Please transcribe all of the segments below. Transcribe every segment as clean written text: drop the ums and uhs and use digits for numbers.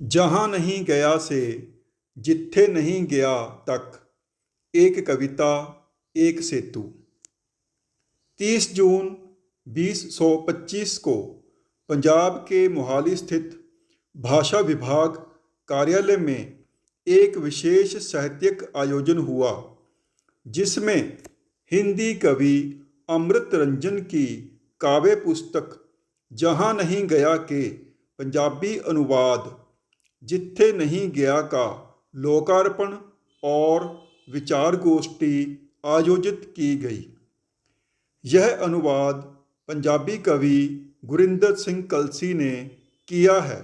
जहाँ नहीं गया से जिथे नहीं गया तक, एक कविता एक सेतु। 30 जून 2025 को पंजाब के मोहाली स्थित भाषा विभाग कार्यालय में एक विशेष साहित्यिक आयोजन हुआ, जिसमें हिंदी कवि अमृत रंजन की काव्य पुस्तक जहाँ नहीं गया के पंजाबी अनुवाद जिथे नहीं गया का लोकार्पण और विचार गोष्ठी आयोजित की गई। यह अनुवाद पंजाबी कवि गुरिंदर सिंह कलसी ने किया है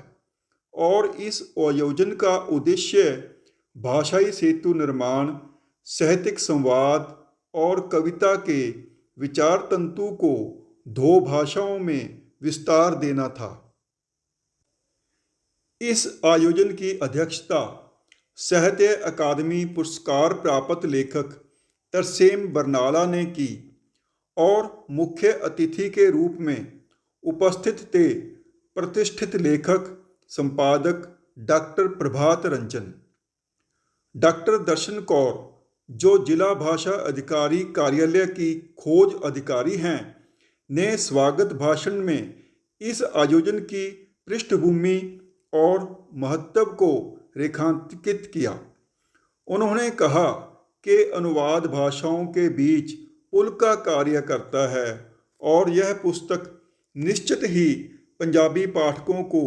और इस आयोजन का उद्देश्य भाषाई सेतु निर्माण, साहित्यिक संवाद और कविता के विचार तंतु को दो भाषाओं में विस्तार देना था। इस आयोजन की अध्यक्षता साहित्य अकादमी पुरस्कार प्राप्त लेखक तरसेम बरनाला ने की और मुख्य अतिथि के रूप में उपस्थित थे प्रतिष्ठित लेखक संपादक डॉक्टर प्रभात रंजन, डॉक्टर दर्शन कौर जो जिला भाषा अधिकारी कार्यालय की खोज अधिकारी हैं, ने स्वागत भाषण में इस आयोजन की पृष्ठभूमि और महत्व को रेखांकित किया। उन्होंने कहा कि अनुवाद भाषाओं के बीच पुल का कार्य करता है और यह पुस्तक निश्चित ही पंजाबी पाठकों को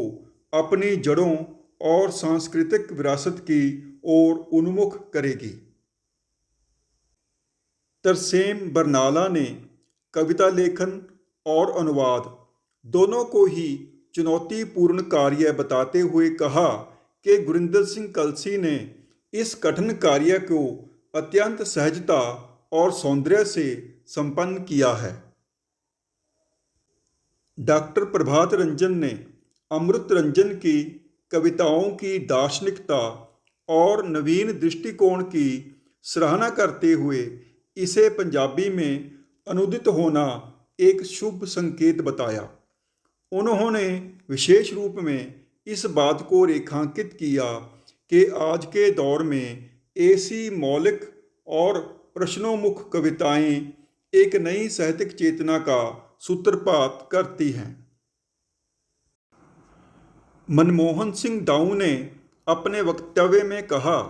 अपनी जड़ों और सांस्कृतिक विरासत की ओर उन्मुख करेगी। तरसेम बरनाला ने कविता लेखन और अनुवाद दोनों को ही चुनौतीपूर्ण कार्य बताते हुए कहा कि गुरिंदर सिंह कलसी ने इस कठिन कार्य को अत्यंत सहजता और सौंदर्य से संपन्न किया है। डॉक्टर प्रभात रंजन ने अमृत रंजन की कविताओं की दार्शनिकता और नवीन दृष्टिकोण की सराहना करते हुए इसे पंजाबी में अनुदित होना एक शुभ संकेत बताया। उन्होंने विशेष रूप में इस बात को रेखांकित किया कि आज के दौर में ऐसी मौलिक और प्रश्नोन्मुख कविताएं एक नई साहित्यिक चेतना का सूत्रपात करती हैं। मनमोहन सिंह दाऊ ने अपने वक्तव्य में कहा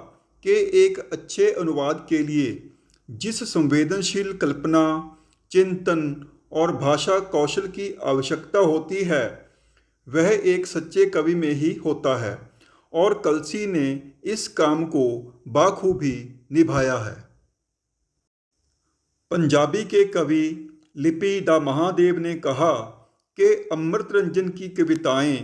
कि एक अच्छे अनुवाद के लिए जिस संवेदनशील कल्पना, चिंतन और भाषा कौशल की आवश्यकता होती है, वह एक सच्चे कवि में ही होता है और कलसी ने इस काम को बाखूबी निभाया है। पंजाबी के कवि लिपि दा महादेव ने कहा कि अमृत रंजन की कविताएं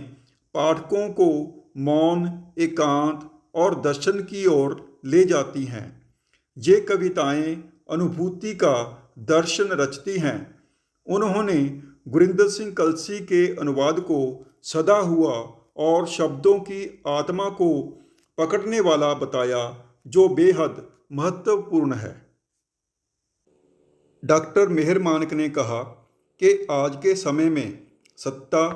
पाठकों को मौन, एकांत और दर्शन की ओर ले जाती हैं। ये कविताएं अनुभूति का दर्शन रचती हैं। उन्होंने गुरिंदर सिंह कलसी के अनुवाद को सदा हुआ और शब्दों की आत्मा को पकड़ने वाला बताया, जो बेहद महत्वपूर्ण है। डॉक्टर मेहर मानक ने कहा कि आज के समय में सत्ता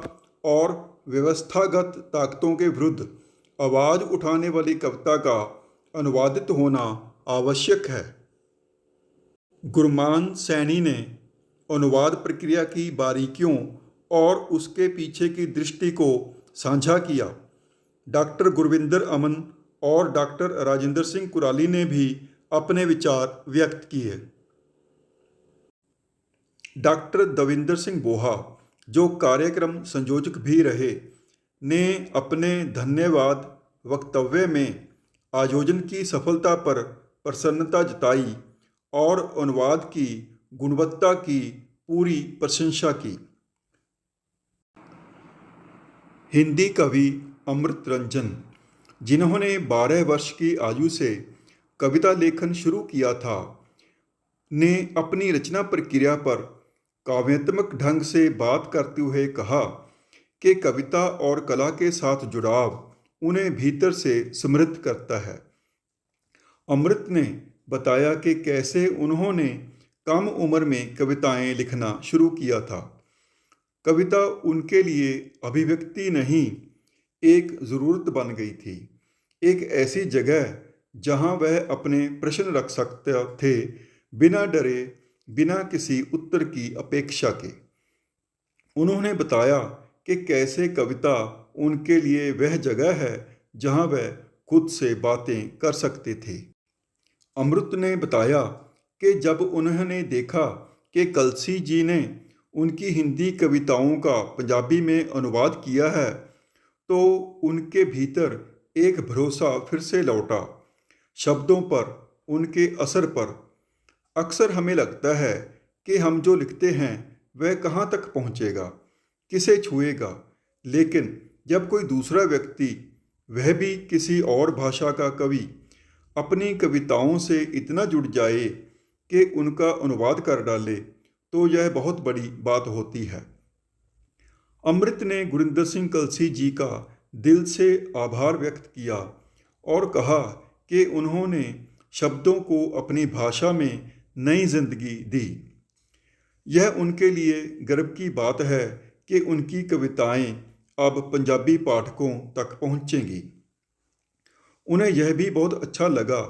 और व्यवस्थागत ताकतों के विरुद्ध आवाज़ उठाने वाली कविता का अनुवादित होना आवश्यक है। गुरमान सैनी ने अनुवाद प्रक्रिया की बारीकियों और उसके पीछे की दृष्टि को साझा किया। डॉक्टर गुरविंदर अमन और डॉक्टर राजेंद्र सिंह कुराली ने भी अपने विचार व्यक्त किए। डॉक्टर दविंदर सिंह बोहा, जो कार्यक्रम संयोजक भी रहे, ने अपने धन्यवाद वक्तव्य में आयोजन की सफलता पर प्रसन्नता जताई और अनुवाद की गुणवत्ता की पूरी प्रशंसा की। हिंदी कवि अमृत रंजन, जिन्होंने 12 वर्ष की आयु से कविता लेखन शुरू किया था, ने अपनी रचना प्रक्रिया पर काव्यात्मक ढंग से बात करते हुए कहा कि कविता और कला के साथ जुड़ाव उन्हें भीतर से समृद्ध करता है। अमृत ने बताया कि कैसे उन्होंने कम उम्र में कविताएं लिखना शुरू किया था। कविता उनके लिए अभिव्यक्ति नहीं, एक ज़रूरत बन गई थी, एक ऐसी जगह जहां वह अपने प्रश्न रख सकते थे, बिना डरे, बिना किसी उत्तर की अपेक्षा के। उन्होंने बताया कि कैसे कविता उनके लिए वह जगह है जहां वह खुद से बातें कर सकते थे। अमृत ने बताया कि जब उन्होंने देखा कि कलसी जी ने उनकी हिंदी कविताओं का पंजाबी में अनुवाद किया है, तो उनके भीतर एक भरोसा फिर से लौटा, शब्दों पर, उनके असर पर। अक्सर हमें लगता है कि हम जो लिखते हैं वह कहाँ तक पहुँचेगा, किसे छुएगा, लेकिन जब कोई दूसरा व्यक्ति, वह भी किसी और भाषा का कवि, अपनी कविताओं से इतना जुड़ जाए कि उनका अनुवाद कर डाले, तो यह बहुत बड़ी बात होती है। अमृत ने गुरिंदर सिंह कलसी जी का दिल से आभार व्यक्त किया और कहा कि उन्होंने शब्दों को अपनी भाषा में नई जिंदगी दी। यह उनके लिए गर्व की बात है कि उनकी कविताएं अब पंजाबी पाठकों तक पहुंचेंगी। उन्हें यह भी बहुत अच्छा लगा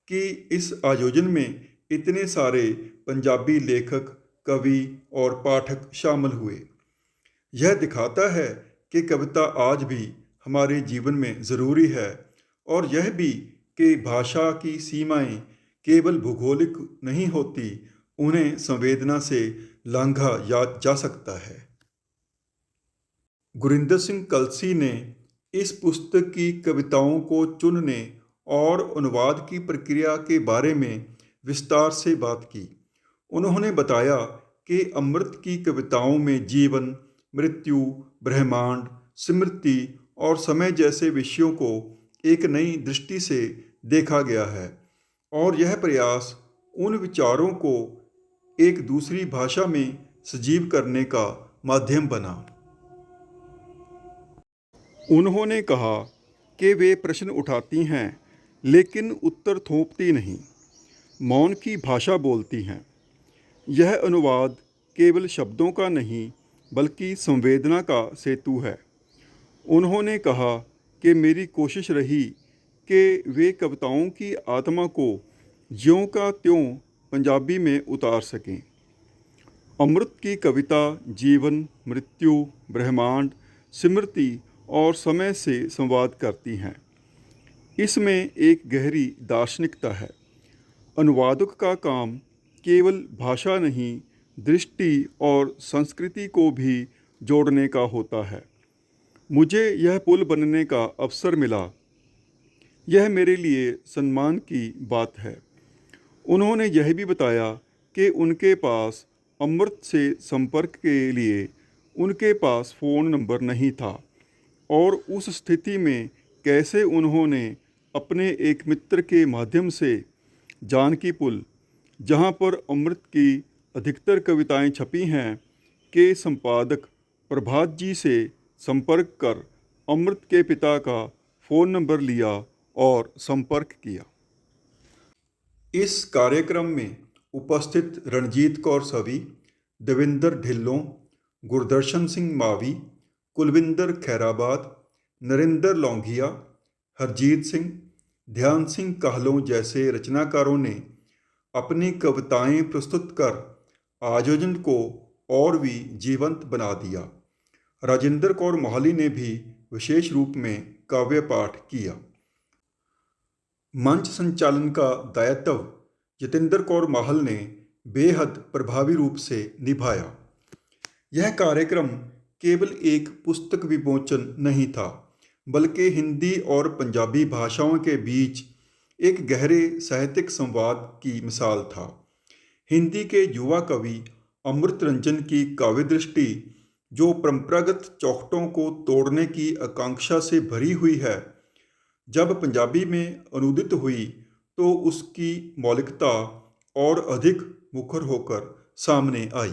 कि इस आयोजन में इतने सारे पंजाबी लेखक, कवि और पाठक शामिल हुए। यह दिखाता है कि कविता आज भी हमारे जीवन में ज़रूरी है, और यह भी कि भाषा की सीमाएं केवल भूगोलिक नहीं होती, उन्हें संवेदना से लांघा जा सकता है। गुरिंदर सिंह कलसी ने इस पुस्तक की कविताओं को चुनने और अनुवाद की प्रक्रिया के बारे में विस्तार से बात की। उन्होंने बताया कि अमृत की कविताओं में जीवन, मृत्यु, ब्रह्मांड, स्मृति और समय जैसे विषयों को एक नई दृष्टि से देखा गया है, और यह प्रयास उन विचारों को एक दूसरी भाषा में सजीव करने का माध्यम बना। उन्होंने कहा कि वे प्रश्न उठाती हैं लेकिन उत्तर थोपती नहीं, मौन की भाषा बोलती हैं। यह अनुवाद केवल शब्दों का नहीं बल्कि संवेदना का सेतु है। उन्होंने कहा कि मेरी कोशिश रही कि वे कविताओं की आत्मा को ज्यों का त्यों पंजाबी में उतार सकें। अमृत की कविता जीवन, मृत्यु, ब्रह्मांड, स्मृति और समय से संवाद करती हैं। इसमें एक गहरी दार्शनिकता है। अनुवादक का काम केवल भाषा नहीं, दृष्टि और संस्कृति को भी जोड़ने का होता है। मुझे यह पुल बनने का अवसर मिला, यह मेरे लिए सम्मान की बात है। उन्होंने यह भी बताया कि उनके पास अमृत से संपर्क के लिए उनके पास फ़ोन नंबर नहीं था, और उस स्थिति में कैसे उन्होंने अपने एक मित्र के माध्यम से जानकी पुल, जहाँ पर अमृत की अधिकतर कविताएं छपी हैं, के संपादक प्रभात जी से संपर्क कर अमृत के पिता का फ़ोन नंबर लिया और संपर्क किया। इस कार्यक्रम में उपस्थित रणजीत कौर सवी, देविंदर ढिल्लों, गुरदर्शन सिंह मावी, कुलविंदर खैराबाद, नरेंद्र लौंघिया, हरजीत सिंह, ध्यान सिंह काहलों जैसे रचनाकारों ने अपनी कविताएं प्रस्तुत कर आयोजन को और भी जीवंत बना दिया। राजेंद्र कौर मोहाली ने भी विशेष रूप में काव्य पाठ किया। मंच संचालन का दायित्व जितेंद्र कौर माहल ने बेहद प्रभावी रूप से निभाया। यह कार्यक्रम केवल एक पुस्तक विमोचन नहीं था, बल्कि हिंदी और पंजाबी भाषाओं के बीच एक गहरे साहित्यिक संवाद की मिसाल था। हिंदी के युवा कवि अमृत रंजन की काव्य दृष्टि, जो परंपरागत चौखटों को तोड़ने की आकांक्षा से भरी हुई है, जब पंजाबी में अनुदित हुई तो उसकी मौलिकता और अधिक मुखर होकर सामने आई।